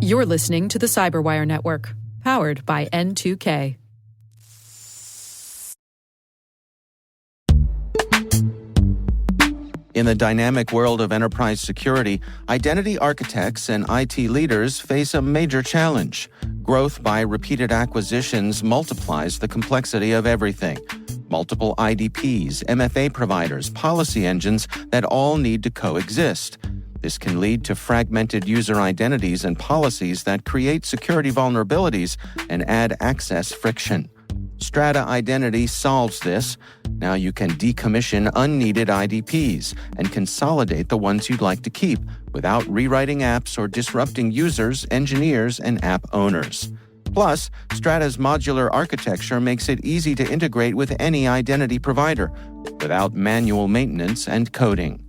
You're listening to the CyberWire Network, powered by N2K. In the dynamic world of enterprise security, identity architects and IT leaders face a major challenge. Growth by repeated acquisitions multiplies the complexity of everything. Multiple IDPs, MFA providers, policy engines that all need to coexist. This can lead to fragmented user identities and policies that create security vulnerabilities and add access friction. Strata Identity solves this. Now you can decommission unneeded IDPs and consolidate the ones you'd like to keep without rewriting apps or disrupting users, engineers, and app owners. Plus, Strata's modular architecture makes it easy to integrate with any identity provider without manual maintenance and coding.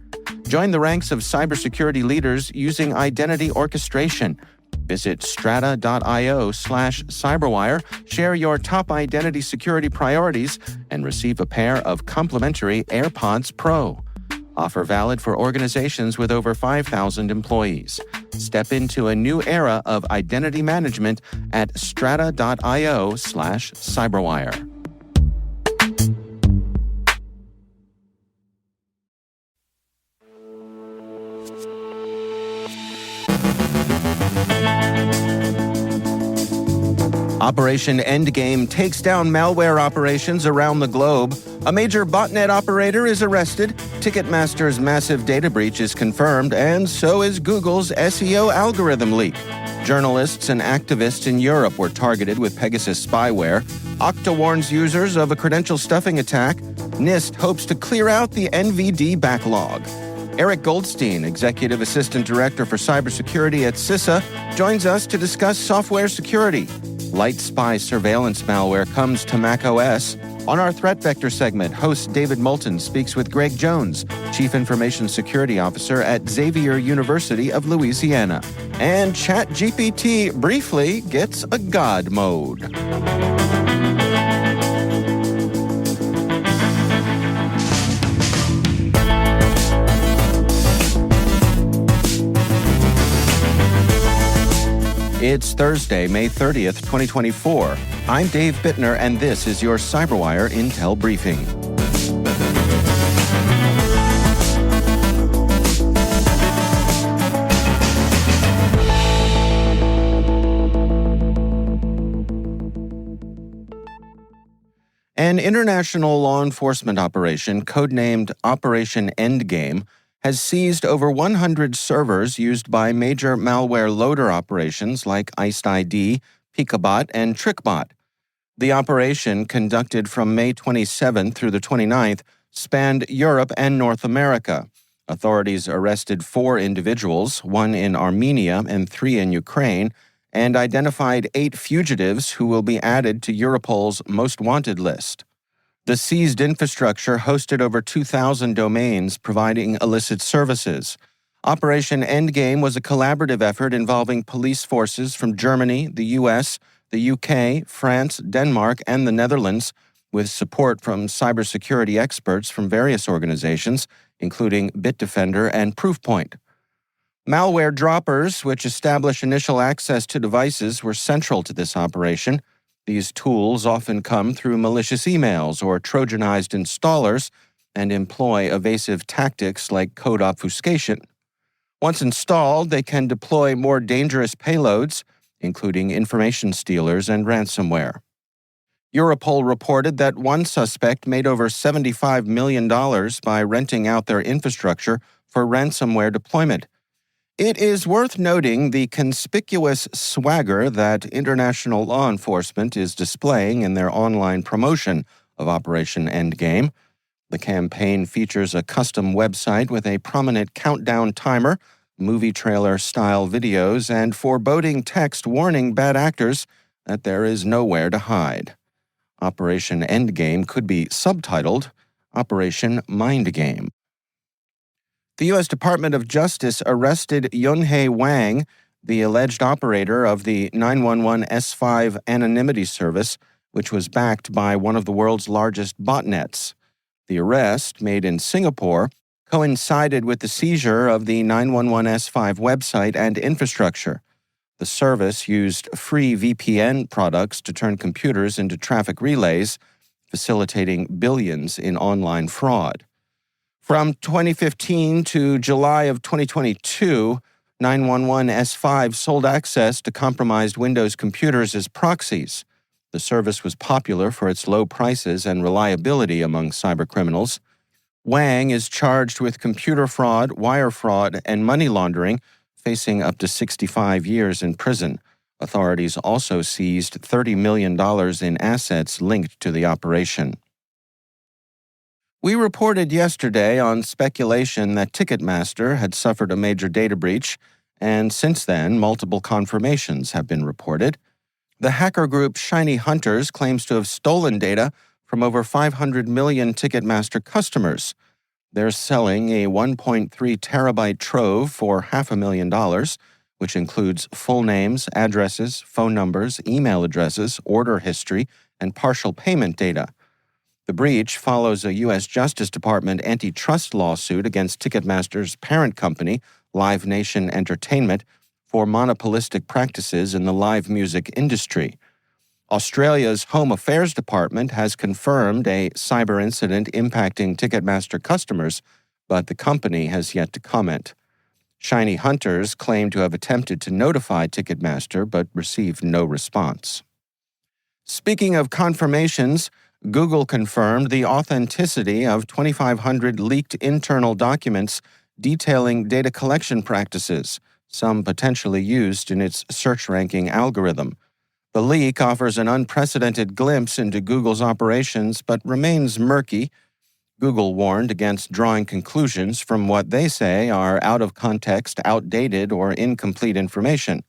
Join the ranks of cybersecurity leaders using identity orchestration. Visit strata.io/cyberwire, share your top identity security priorities, and receive a pair of complimentary AirPods Pro. Offer valid for organizations with over 5,000 employees. Step into a new era of identity management at strata.io/cyberwire. Operation Endgame takes down malware operations around the globe. A major botnet operator is arrested. Ticketmaster's massive data breach is confirmed, and so is Google's SEO algorithm leak. Journalists and activists in Europe were targeted with Pegasus spyware. Okta warns users of a credential stuffing attack. NIST hopes to clear out the NVD backlog. Eric Goldstein, Executive Assistant Director for Cybersecurity at CISA, joins us to discuss software security. LightSpy surveillance malware comes to macOS. On our Threat Vector segment, host David Moulton speaks with Greg Jones, Chief Information Security Officer at Xavier University of Louisiana. And ChatGPT briefly gets a God mode. It's Thursday, May 30th, 2024. I'm Dave Bittner, and this is your CyberWire Intel Briefing. An international law enforcement operation, codenamed Operation Endgame, has seized over 100 servers used by major malware loader operations like Iced ID, Picabot, and TrickBot. The operation, conducted from May 27th through the 29th, spanned Europe and North America. Authorities arrested 4 individuals, 1 in Armenia and 3 in Ukraine, and identified 8 fugitives who will be added to Europol's Most Wanted list. The seized infrastructure hosted over 2,000 domains providing illicit services. Operation Endgame was a collaborative effort involving police forces from Germany, the U.S., the UK, France, Denmark, and the Netherlands, with support from cybersecurity experts from various organizations, including Bitdefender and Proofpoint. Malware droppers, which establish initial access to devices, were central to this operation. These tools often come through malicious emails or Trojanized installers and employ evasive tactics like code obfuscation. Once installed, they can deploy more dangerous payloads, including information stealers and ransomware. Europol reported that one suspect made over $75 million by renting out their infrastructure for ransomware deployment. It is worth noting the conspicuous swagger that international law enforcement is displaying in their online promotion of Operation Endgame. The campaign features a custom website with a prominent countdown timer, movie trailer-style videos, and foreboding text warning bad actors that there is nowhere to hide. Operation Endgame could be subtitled Operation Mindgame. The U.S. Department of Justice arrested Yunhei Wang, the alleged operator of the 911 S5 anonymity service, which was backed by one of the world's largest botnets. The arrest, made in Singapore, coincided with the seizure of the 911S5 website and infrastructure. The service used free VPN products to turn computers into traffic relays, facilitating billions in online fraud. From 2015 to July of 2022, 911S5 sold access to compromised Windows computers as proxies. The service was popular for its low prices and reliability among cybercriminals. Wang is charged with computer fraud, wire fraud, and money laundering, facing up to 65 years in prison. Authorities also seized $30 million in assets linked to the operation. We reported yesterday on speculation that Ticketmaster had suffered a major data breach, and since then, multiple confirmations have been reported. The hacker group Shiny Hunters claims to have stolen data from over 500 million Ticketmaster customers. They're selling a 1.3 terabyte trove for $500,000, which includes full names, addresses, phone numbers, email addresses, order history, and partial payment data. The breach follows a U.S. Justice Department antitrust lawsuit against Ticketmaster's parent company, Live Nation Entertainment, for monopolistic practices in the live music industry. Australia's Home Affairs Department has confirmed a cyber incident impacting Ticketmaster customers, but the company has yet to comment. Shiny Hunters claim to have attempted to notify Ticketmaster but received no response. Speaking of confirmations, Google confirmed the authenticity of 2,500 leaked internal documents detailing data collection practices, some potentially used in its search ranking algorithm. The leak offers an unprecedented glimpse into Google's operations but remains murky. Google warned against drawing conclusions from what they say are out-of-context, outdated, or incomplete information.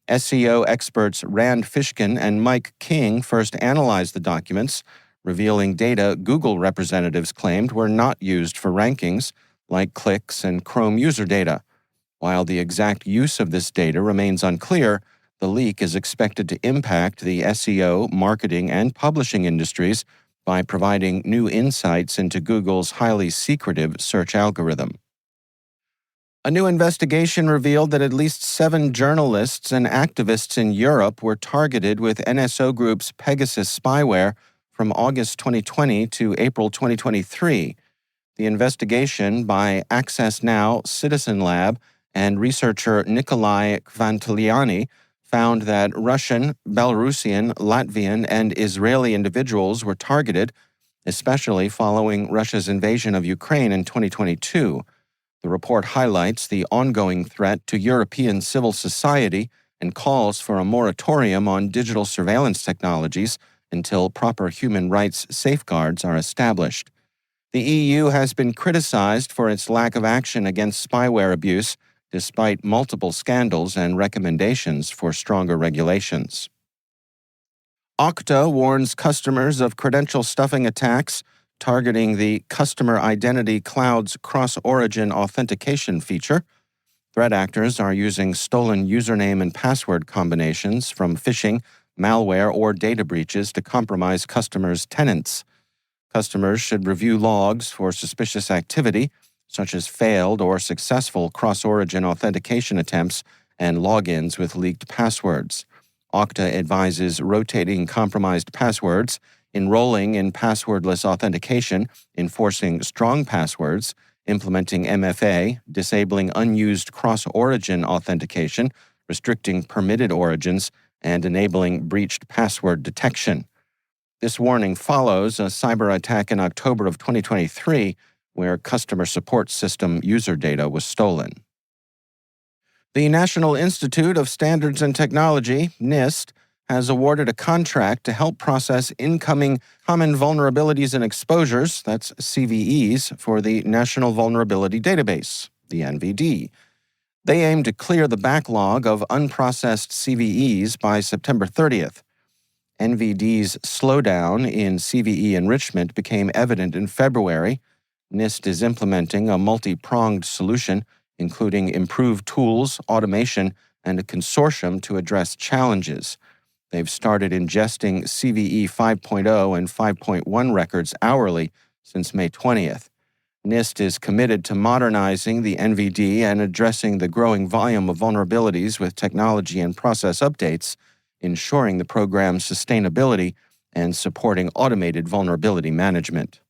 SEO experts Rand Fishkin and Mike King first analyzed the documents, revealing data Google representatives claimed were not used for rankings, like clicks and Chrome user data. While the exact use of this data remains unclear, the leak is expected to impact the SEO, marketing, and publishing industries by providing new insights into Google's highly secretive search algorithm. A new investigation revealed that at least 7 journalists and activists in Europe were targeted with NSO Group's Pegasus spyware from August 2020 to April 2023. The investigation by Access Now, Citizen Lab, and researcher Nikolai Kvantiliani found that Russian, Belarusian, Latvian, and Israeli individuals were targeted, especially following Russia's invasion of Ukraine in 2022. The report highlights the ongoing threat to European civil society and calls for a moratorium on digital surveillance technologies until proper human rights safeguards are established. The EU has been criticized for its lack of action against spyware abuse, despite multiple scandals and recommendations for stronger regulations. Okta warns customers of credential stuffing attacks targeting the Customer Identity Cloud's cross-origin authentication feature. Threat actors are using stolen username and password combinations from phishing, malware, or data breaches to compromise customers' tenants. Customers should review logs for suspicious activity, such as failed or successful cross-origin authentication attempts and logins with leaked passwords. Okta advises rotating compromised passwords, enrolling in passwordless authentication, enforcing strong passwords, implementing MFA, disabling unused cross-origin authentication, restricting permitted origins, and enabling breached password detection. This warning follows a cyber attack in October of 2023 where customer support system user data was stolen. The National Institute of Standards and Technology, NIST, has awarded a contract to help process incoming common vulnerabilities and exposures, that's CVEs, for the National Vulnerability Database, the NVD. They aim to clear the backlog of unprocessed CVEs by September 30th. NVD's slowdown in CVE enrichment became evident in February. NIST is implementing a multi-pronged solution, including improved tools, automation, and a consortium to address challenges. They've started ingesting CVE 5.0 and 5.1 records hourly since May 20th. NIST is committed to modernizing the NVD and addressing the growing volume of vulnerabilities with technology and process updates, ensuring the program's sustainability and supporting automated vulnerability management.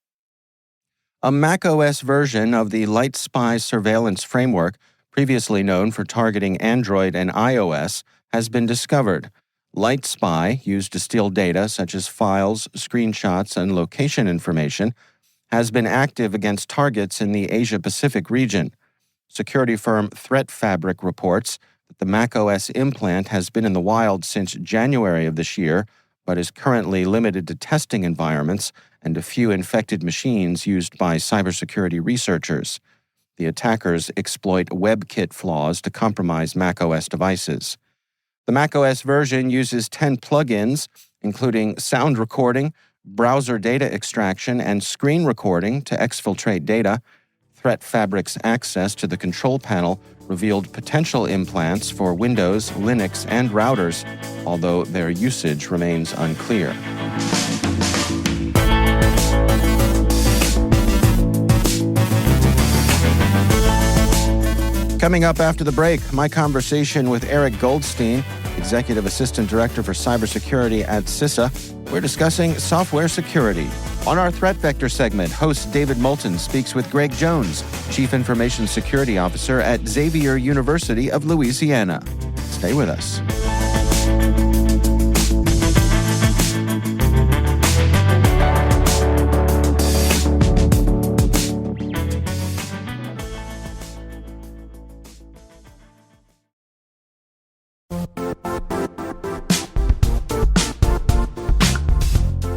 A macOS version of the LightSpy surveillance framework, previously known for targeting Android and iOS, has been discovered. LightSpy, used to steal data such as files, screenshots, and location information, has been active against targets in the Asia-Pacific region. Security firm Threat Fabric reports that the macOS implant has been in the wild since January of this year, but is currently limited to testing environments and a few infected machines used by cybersecurity researchers. The attackers exploit WebKit flaws to compromise macOS devices. The macOS version uses 10 plugins, including sound recording, browser data extraction, and screen recording to exfiltrate data. Threat Fabric's access to the control panel revealed potential implants for Windows, Linux, and routers, although their usage remains unclear. Coming up after the break, my conversation with Eric Goldstein, Executive Assistant Director for Cybersecurity at CISA. We're discussing software security. On our Threat Vector segment, host David Moulton speaks with Greg Jones, Chief Information Security Officer at Xavier University of Louisiana. Stay with us.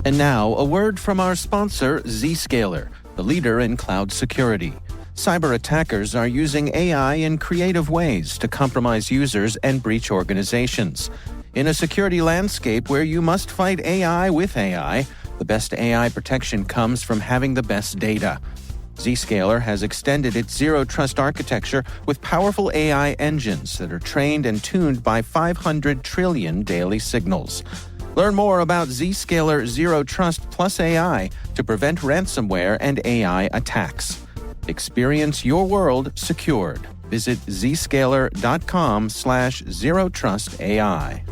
And now, a word from our sponsor, Zscaler, the leader in cloud security. Cyber attackers are using AI in creative ways to compromise users and breach organizations. In a security landscape where you must fight AI with AI, the best AI protection comes from having the best data. Zscaler has extended its zero-trust architecture with powerful AI engines that are trained and tuned by 500 trillion daily signals. Learn more about Zscaler Zero Trust Plus AI to prevent ransomware and AI attacks. Experience your world secured. Visit zscaler.com/zerotrustai.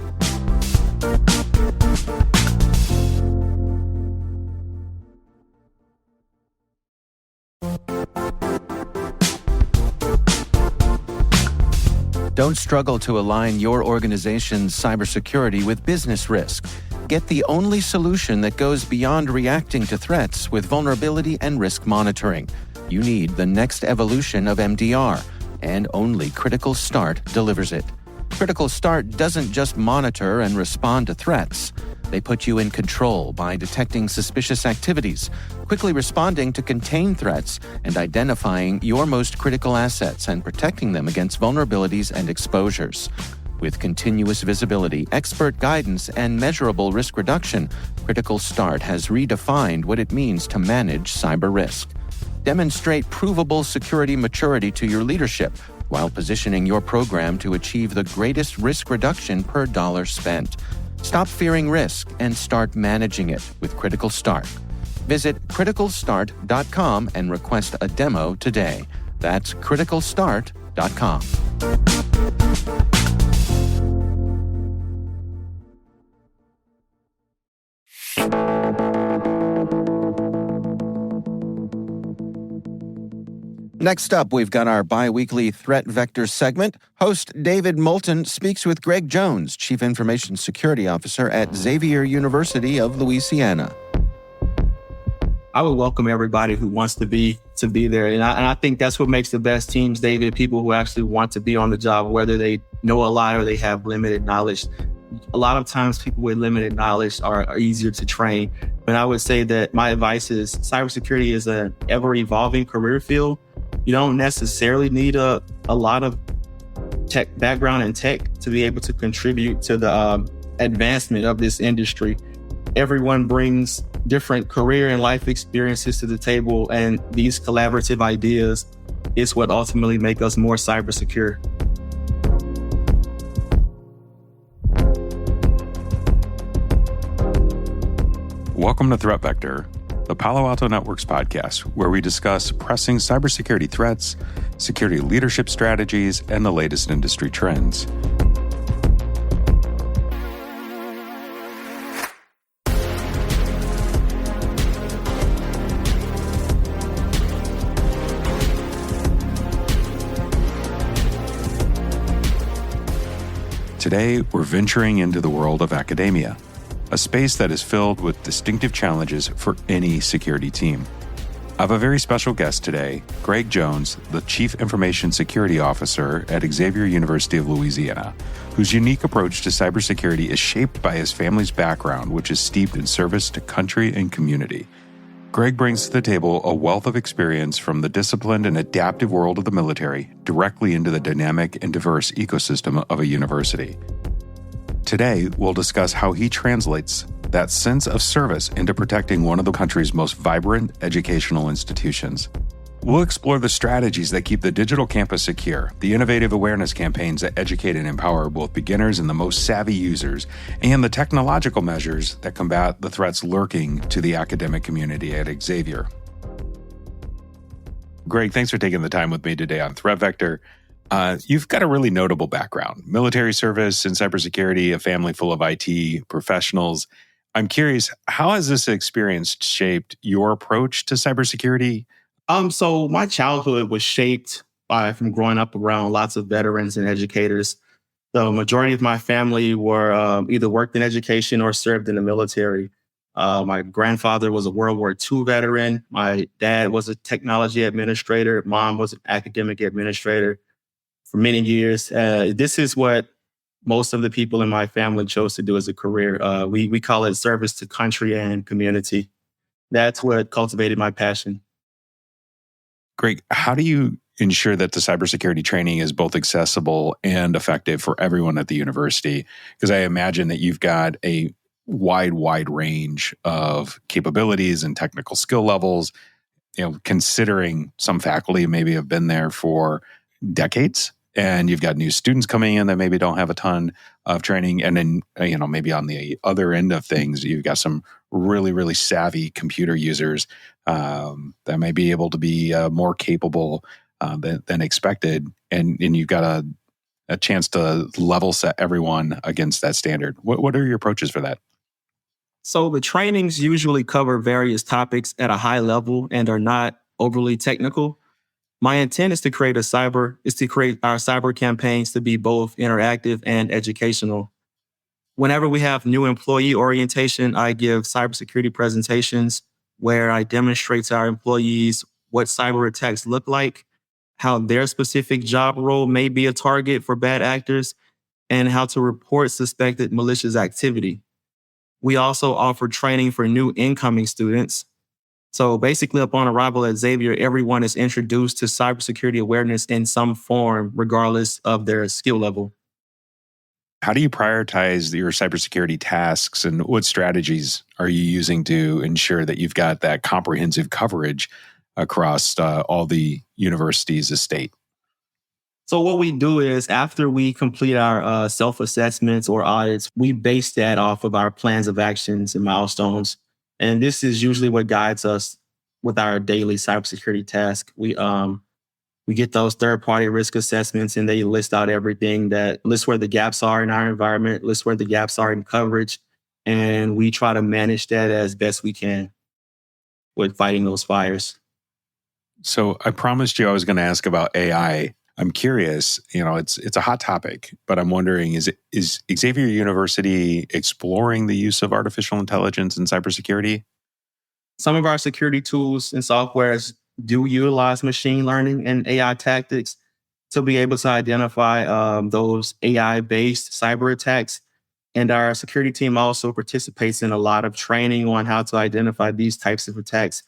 Don't struggle to align your organization's cybersecurity with business risk. Get the only solution that goes beyond reacting to threats with vulnerability and risk monitoring. You need the next evolution of MDR, and only Critical Start delivers it. Critical Start doesn't just monitor and respond to threats. They put you in control by detecting suspicious activities, quickly responding to contain threats, and identifying your most critical assets and protecting them against vulnerabilities and exposures. With continuous visibility, expert guidance, and measurable risk reduction, Critical Start has redefined what it means to manage cyber risk. Demonstrate provable security maturity to your leadership while positioning your program to achieve the greatest risk reduction per dollar spent. Stop fearing risk and start managing it with Critical Start. Visit criticalstart.com and request a demo today. That's criticalstart.com. Next up, we've got our bi-weekly Threat Vector segment. Host David Moulton speaks with Greg Jones, Chief Information Security Officer at Xavier University of Louisiana. I would welcome everybody who wants to be there. And I think that's what makes the best teams, David, people who actually want to be on the job, whether they know a lot or they have limited knowledge. A lot of times people with limited knowledge are easier to train. But I would say that my advice is cybersecurity is an ever-evolving career field. You don't necessarily need a lot of tech background in tech to be able to contribute to the advancement of this industry. Everyone brings different career and life experiences to the table, and these collaborative ideas is what ultimately make us more cyber secure. Welcome to Threat Vector. the Palo Alto Networks podcast, where we discuss pressing cybersecurity threats, security leadership strategies, and the latest industry trends. Today, we're venturing into the world of academia, a space that is filled with distinctive challenges for any security team. I have a very special guest today, Greg Jones, the Chief Information Security Officer at Xavier University of Louisiana, whose unique approach to cybersecurity is shaped by his family's background, which is steeped in service to country and community. Greg brings to the table a wealth of experience from the disciplined and adaptive world of the military directly into the dynamic and diverse ecosystem of a university. Today, we'll discuss how he translates that sense of service into protecting one of the country's most vibrant educational institutions. We'll explore the strategies that keep the digital campus secure, the innovative awareness campaigns that educate and empower both beginners and the most savvy users, and the technological measures that combat the threats lurking to the academic community at Xavier. Greg, thanks for taking the time with me today on Threat Vector. You've got a really notable background, military service and cybersecurity, a family full of IT professionals. I'm curious, how has this experience shaped your approach to cybersecurity? So my childhood was shaped from growing up around lots of veterans and educators. The majority of my family were either worked in education or served in the military. My grandfather was a World War II veteran. My dad was a technology administrator. Mom was an academic administrator for many years. This is what most of the people in my family chose to do as a career. We call it service to country and community. That's what cultivated my passion. Greg, how do you ensure that the cybersecurity training is both accessible and effective for everyone at the university? Because I imagine that you've got a wide range of capabilities and technical skill levels, considering some faculty maybe have been there for decades, and you've got new students coming in that maybe don't have a ton of training. And then, maybe on the other end of things, you've got some really savvy computer users that may be able to be more capable than expected. And you've got a chance to level set everyone against that standard. What are your approaches for that? So the trainings usually cover various topics at a high level and are not overly technical. My intent is to create our cyber campaigns to be both interactive and educational. Whenever we have new employee orientation, I give cybersecurity presentations where I demonstrate to our employees what cyber attacks look like, how their specific job role may be a target for bad actors, and how to report suspected malicious activity. We also offer training for new incoming students. So basically, upon arrival at Xavier, everyone is introduced to cybersecurity awareness in some form, regardless of their skill level. How do you prioritize your cybersecurity tasks, and what strategies are you using to ensure that you've got that comprehensive coverage across all the university's estate? So what we do is after we complete our self-assessments or audits, we base that off of our plans of actions and milestones. And this is usually what guides us with our daily cybersecurity task. We get those third-party risk assessments, and they list out everything that lists where the gaps are in our environment, lists where the gaps are in coverage, and we try to manage that as best we can with fighting those fires. So I promised you I was going to ask about AI. I'm curious, it's a hot topic, but I'm wondering, is Xavier University exploring the use of artificial intelligence in cybersecurity? Some of our security tools and softwares do utilize machine learning and AI tactics to be able to identify those AI-based cyber attacks. And our security team also participates in a lot of training on how to identify these types of attacks.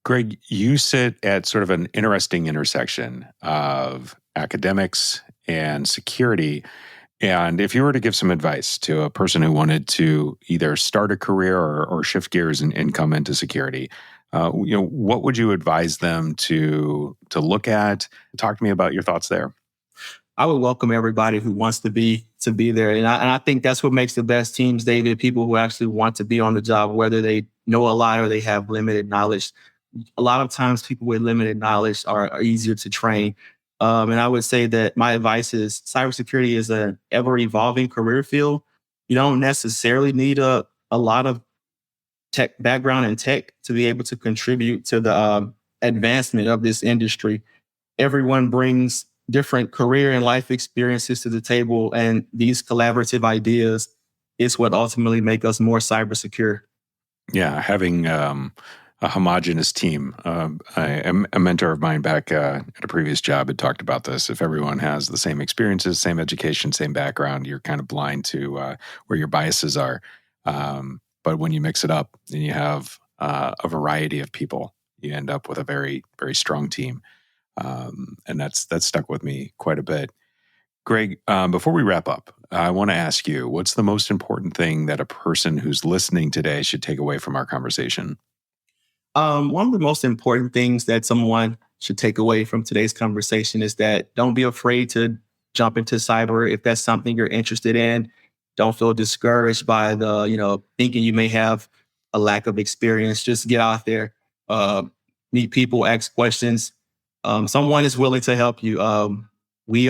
Greg, you sit at sort of an interesting intersection of academics and security. And if you were to give some advice to a person who wanted to either start a career or shift gears and come into security, what would you advise them to look at? Talk to me about your thoughts there. I would welcome everybody who wants to be there. And I think that's what makes the best teams, David, people who actually want to be on the job, whether they know a lot or they have limited knowledge. A lot of times people with limited knowledge are easier to train. And I would say that my advice is cybersecurity is an ever-evolving career field. You don't necessarily need a lot of tech background in tech to be able to contribute to the advancement of this industry. Everyone brings different career and life experiences to the table, and these collaborative ideas is what ultimately make us more cyber secure. Yeah, having a homogenous team. A mentor of mine back at a previous job had talked about this. If everyone has the same experiences, same education, same background, you're kind of blind to where your biases are. But when you mix it up and you have a variety of people, you end up with a very, very strong team. And that's stuck with me quite a bit. Greg, before we wrap up, I want to ask you, what's the most important thing that a person who's listening today should take away from our conversation? One of the most important things that someone should take away from today's conversation is that don't be afraid to jump into cyber if that's something you're interested in. Don't feel discouraged by thinking you may have a lack of experience. Just get out there, meet people, ask questions. Someone is willing to help you. We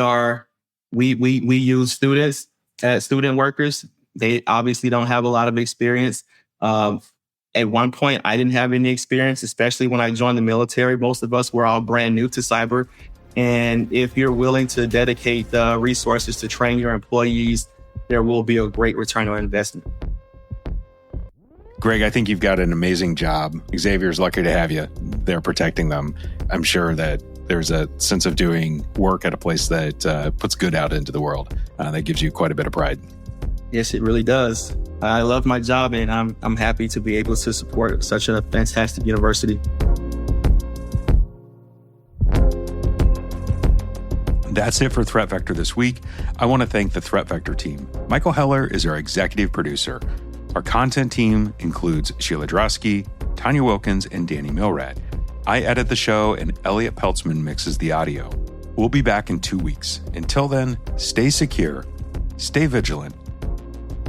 use students as student workers. They obviously don't have a lot of experience. At one point, I didn't have any experience, especially when I joined the military. Most of us were all brand new to cyber. And if you're willing to dedicate the resources to train your employees, there will be a great return on investment. Greg, I think you've got an amazing job. Xavier's lucky to have you there protecting them. I'm sure that there's a sense of doing work at a place that puts good out into the world. That gives you quite a bit of pride. Yes, it really does. I love my job, and I'm happy to be able to support such a fantastic university. That's it for Threat Vector this week. I want to thank the Threat Vector team. Michael Heller is our executive producer. Our content team includes Sheila Drosky, Tanya Wilkins, and Danny Milrad. I edit the show, and Elliot Peltzman mixes the audio. We'll be back in 2 weeks. Until then, stay secure, stay vigilant.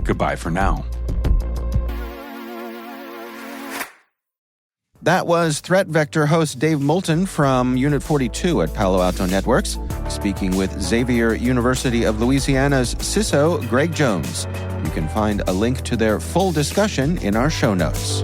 Goodbye for now. That was Threat Vector host Dave Moulton from Unit 42 at Palo Alto Networks, speaking with Xavier University of Louisiana's CISO, Greg Jones. You can find a link to their full discussion in our show notes.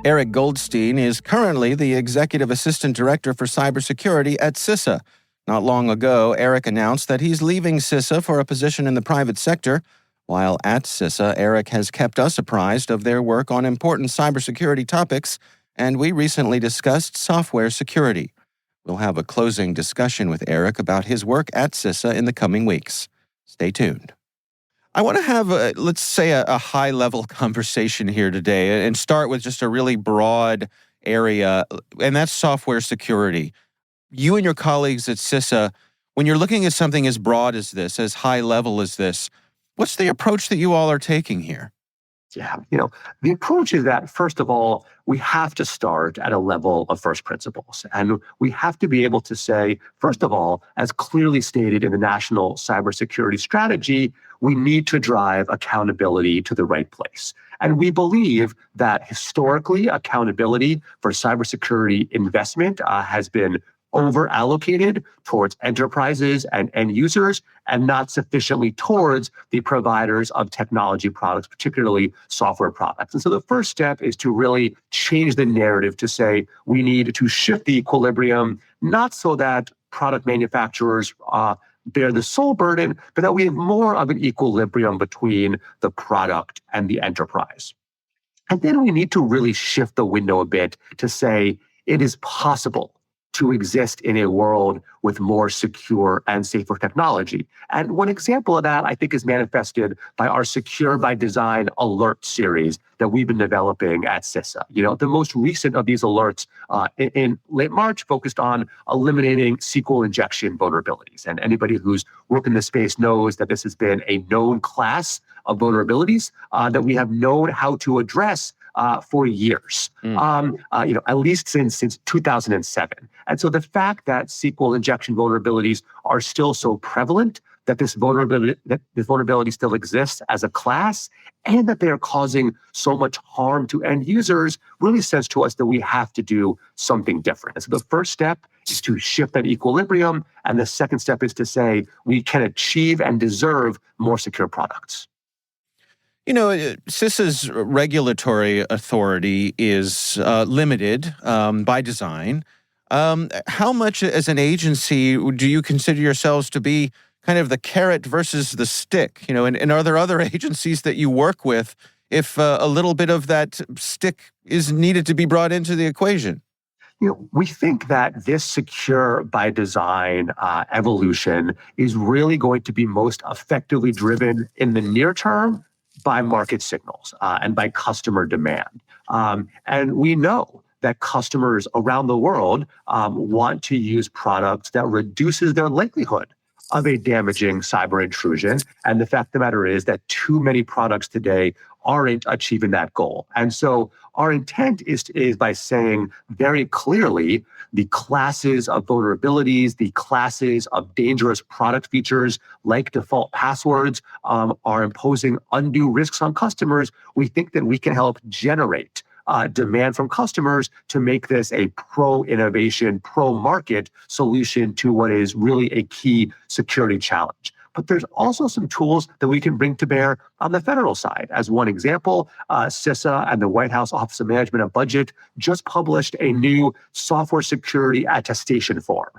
Eric Goldstein is currently the Executive Assistant Director for Cybersecurity at CISA. Not long ago, Eric announced that he's leaving CISA for a position in the private sector. While at CISA, Eric has kept us apprised of their work on important cybersecurity topics, and we recently discussed software security. We'll have a closing discussion with Eric about his work at CISA in the coming weeks. Stay tuned. I want to have, let's say, a high-level conversation here today and start with just a really broad area, and that's software security. You and your colleagues at CISA, when you're looking at something as broad as this, as high-level as this, what's the approach that you all are taking here? Yeah, the approach is that, first of all, we have to start at a level of first principles. And we have to be able to say, first of all, as clearly stated in the National Cybersecurity Strategy, we need to drive accountability to the right place. And we believe that historically, accountability for cybersecurity investment has been over-allocated towards enterprises and end users and not sufficiently towards the providers of technology products, particularly software products. And so the first step is to really change the narrative to say we need to shift the equilibrium, not so that product manufacturers bear the sole burden, but that we have more of an equilibrium between the product and the enterprise. And then we need to really shift the window a bit to say it is possible to exist in a world with more secure and safer technology. And one example of that, I think, is manifested by our Secure by Design alert series that we've been developing at CISA. The most recent of these alerts in late March focused on eliminating SQL injection vulnerabilities. And anybody who's worked in this space knows that this has been a known class of vulnerabilities that we have known how to address for years, at least since 2007. And so the fact that SQL injection vulnerabilities are still so prevalent, that this vulnerability still exists as a class, and that they are causing so much harm to end users really says to us that we have to do something different. And so the first step is to shift that equilibrium, and the second step is to say we can achieve and deserve more secure products. CISA's regulatory authority is limited by design. How much as an agency do you consider yourselves to be kind of the carrot versus the stick? And are there other agencies that you work with if a little bit of that stick is needed to be brought into the equation? We think that this secure by design evolution is really going to be most effectively driven in the near term by market signals and by customer demand. And we know that customers around the world want to use products that reduces their likelihood of a damaging cyber intrusion. And the fact of the matter is that too many products today aren't achieving that goal. And so our intent is by saying very clearly the classes of vulnerabilities, the classes of dangerous product features like default passwords are imposing undue risks on customers. We think that we can help generate demand from customers to make this a pro-innovation, pro-market solution to what is really a key security challenge. But there's also some tools that we can bring to bear on the federal side. As one example, CISA and the White House Office of Management and Budget just published a new software security attestation form,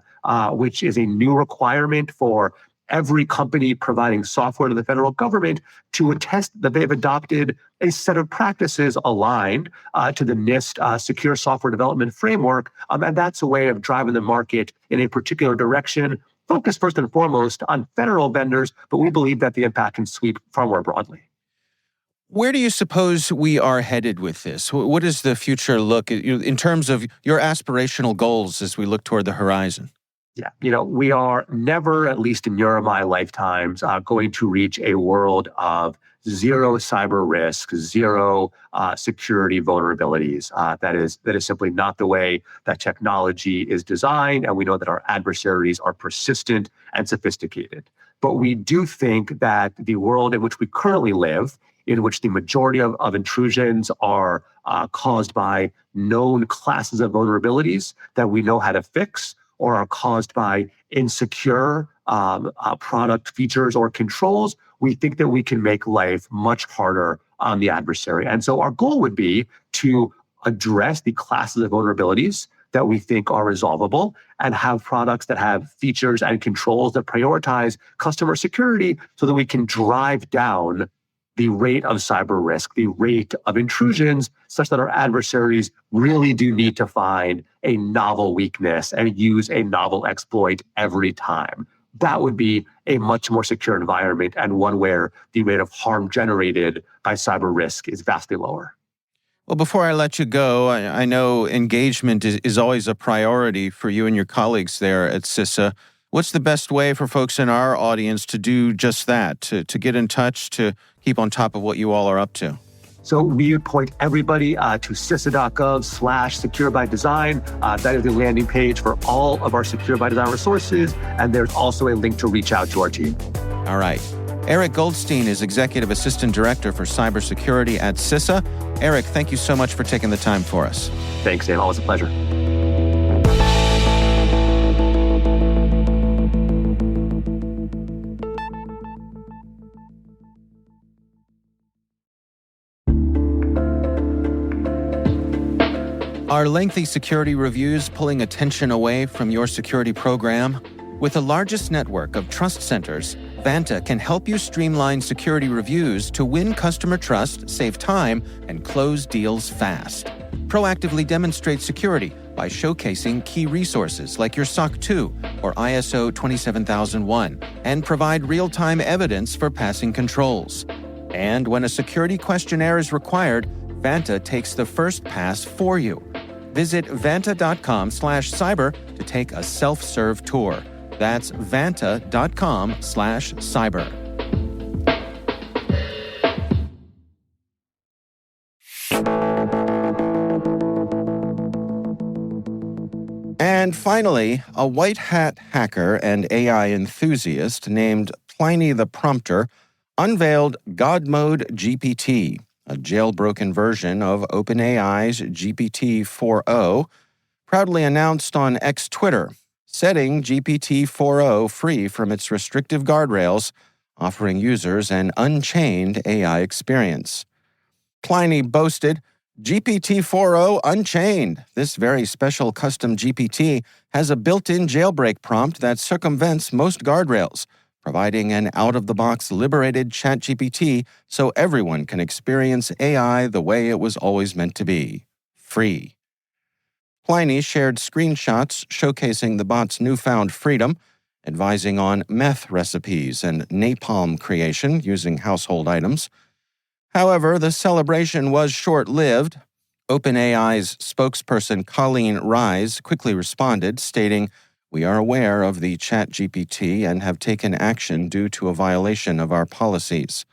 which is a new requirement for every company providing software to the federal government to attest that they've adopted a set of practices aligned to the NIST Secure Software Development Framework. And that's a way of driving the market in a particular direction, focused first and foremost on federal vendors, but we believe that the impact can sweep far more broadly. Where do you suppose we are headed with this? What does the future look in terms of your aspirational goals as we look toward the horizon? Yeah, we are never, at least in your or my lifetimes, going to reach a world of zero cyber risk, zero security vulnerabilities. That is simply not the way that technology is designed, and we know that our adversaries are persistent and sophisticated. But we do think that the world in which we currently live, in which the majority of intrusions are caused by known classes of vulnerabilities that we know how to fix, or are caused by insecure product features or controls, we think that we can make life much harder on the adversary. And so our goal would be to address the classes of vulnerabilities that we think are resolvable and have products that have features and controls that prioritize customer security so that we can drive down the rate of cyber risk, the rate of intrusions, such that our adversaries really do need to find a novel weakness and use a novel exploit every time. That would be a much more secure environment, and one where the rate of harm generated by cyber risk is vastly lower. Well, before I let you go, I know engagement is always a priority for you and your colleagues there at CISA. What's the best way for folks in our audience to do just that, to get in touch, to keep on top of what you all are up to? So we would point everybody to cisa.gov/secure by design. That is the landing page for all of our Secure by Design resources. And there's also a link to reach out to our team. All right. Eric Goldstein is Executive Assistant Director for Cybersecurity at CISA. Eric, thank you so much for taking the time for us. Thanks, Dan. Always a pleasure. Are lengthy security reviews pulling attention away from your security program? With the largest network of trust centers, Vanta can help you streamline security reviews to win customer trust, save time, and close deals fast. Proactively demonstrate security by showcasing key resources like your SOC 2 or ISO 27001 and provide real-time evidence for passing controls. And when a security questionnaire is required, Vanta takes the first pass for you. Visit vanta.com/cyber to take a self-serve tour. That's vanta.com/cyber. And finally, a white hat hacker and AI enthusiast named Pliny the Prompter unveiled God Mode GPT, a jailbroken version of OpenAI's GPT-4o, proudly announced on X Twitter, setting GPT-4o free from its restrictive guardrails, offering users an unchained AI experience. Pliny boasted, GPT-4o Unchained. This very special custom GPT has a built-in jailbreak prompt that circumvents most guardrails, providing an out-of-the-box liberated ChatGPT so everyone can experience AI the way it was always meant to be, free. Pliny shared screenshots showcasing the bot's newfound freedom, advising on meth recipes and napalm creation using household items. However, the celebration was short-lived. OpenAI's spokesperson Colleen Rise quickly responded, stating, "We are aware of the ChatGPT and have taken action due to a violation of our policies."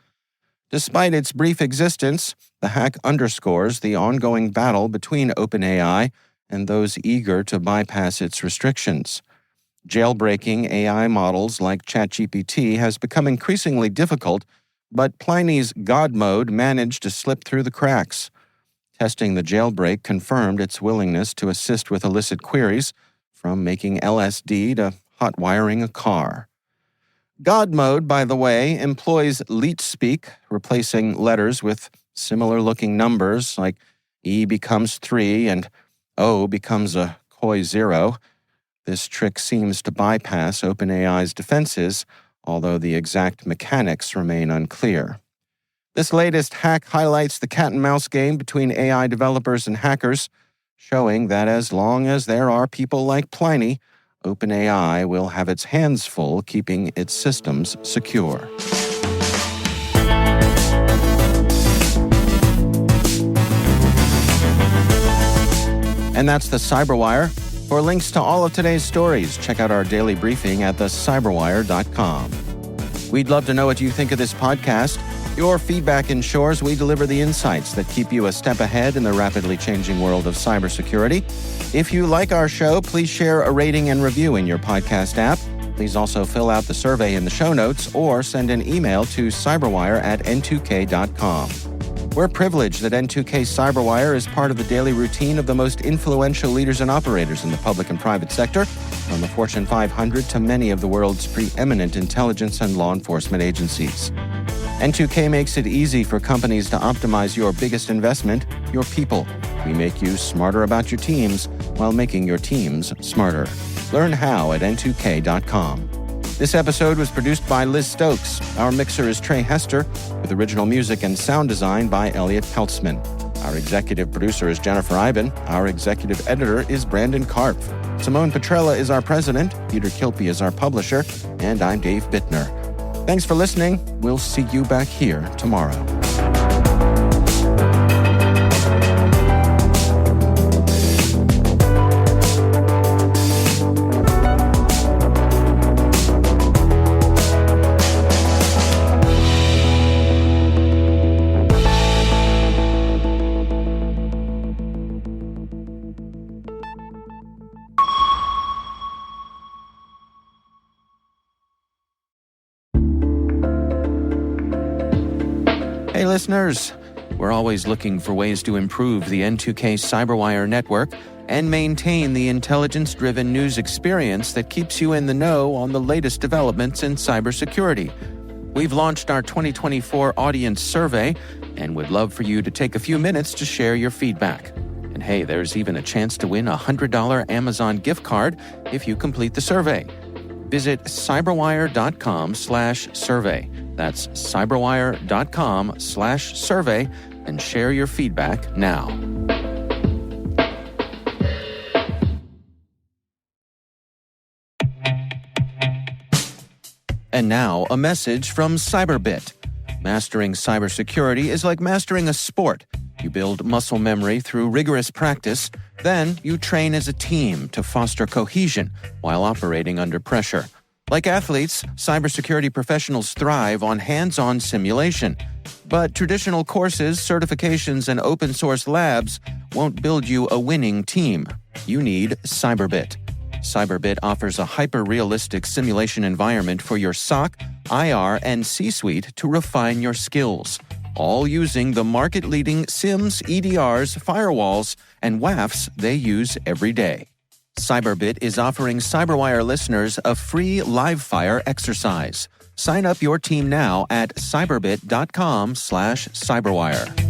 Despite its brief existence, the hack underscores the ongoing battle between OpenAI and those eager to bypass its restrictions. Jailbreaking AI models like ChatGPT has become increasingly difficult, but Pliny's God Mode managed to slip through the cracks. Testing the jailbreak confirmed its willingness to assist with illicit queries, from making LSD to hot wiring a car. God Mode, by the way, employs LightSpy, replacing letters with similar-looking numbers like E becomes 3 and O becomes a coy 0. This trick seems to bypass OpenAI's defenses, although the exact mechanics remain unclear. This latest hack highlights the cat-and-mouse game between AI developers and hackers, showing that as long as there are people like Pliny, OpenAI will have its hands full keeping its systems secure. And that's the CyberWire. For links to all of today's stories, check out our daily briefing at thecyberwire.com. We'd love to know what you think of this podcast. Your feedback ensures we deliver the insights that keep you a step ahead in the rapidly changing world of cybersecurity. If you like our show, please share a rating and review in your podcast app. Please also fill out the survey in the show notes or send an email to cyberwire@n2k.com. We're privileged that N2K CyberWire is part of the daily routine of the most influential leaders and operators in the public and private sector, from the Fortune 500 to many of the world's preeminent intelligence and law enforcement agencies. N2K makes it easy for companies to optimize your biggest investment, your people. We make you smarter about your teams while making your teams smarter. Learn how at n2k.com. This episode was produced by Liz Stokes. Our mixer is Trey Hester, with original music and sound design by Elliot Peltzman. Our executive producer is Jennifer Iben. Our executive editor is Brandon Karpf. Simone Petrella is our president. Peter Kilpie is our publisher. And I'm Dave Bittner. Thanks for listening. We'll see you back here tomorrow. Hey listeners, we're always looking for ways to improve the N2K CyberWire network and maintain the intelligence-driven news experience that keeps you in the know on the latest developments in cybersecurity. We've launched our 2024 audience survey and would love for you to take a few minutes to share your feedback. And hey, there's even a chance to win a $100 Amazon gift card if you complete the survey. Visit cyberwire.com/survey. That's cyberwire.com/survey and share your feedback now. And now, a message from Cyberbit. Mastering cybersecurity is like mastering a sport. You build muscle memory through rigorous practice, then you train as a team to foster cohesion while operating under pressure. Like athletes, cybersecurity professionals thrive on hands-on simulation. But traditional courses, certifications, and open-source labs won't build you a winning team. You need Cyberbit. Cyberbit offers a hyper-realistic simulation environment for your SOC, IR, and C-suite to refine your skills, all using the market-leading SIMs, EDRs, firewalls, and WAFs they use every day. Cyberbit is offering CyberWire listeners a free live-fire exercise. Sign up your team now at cyberbit.com/cyberwire.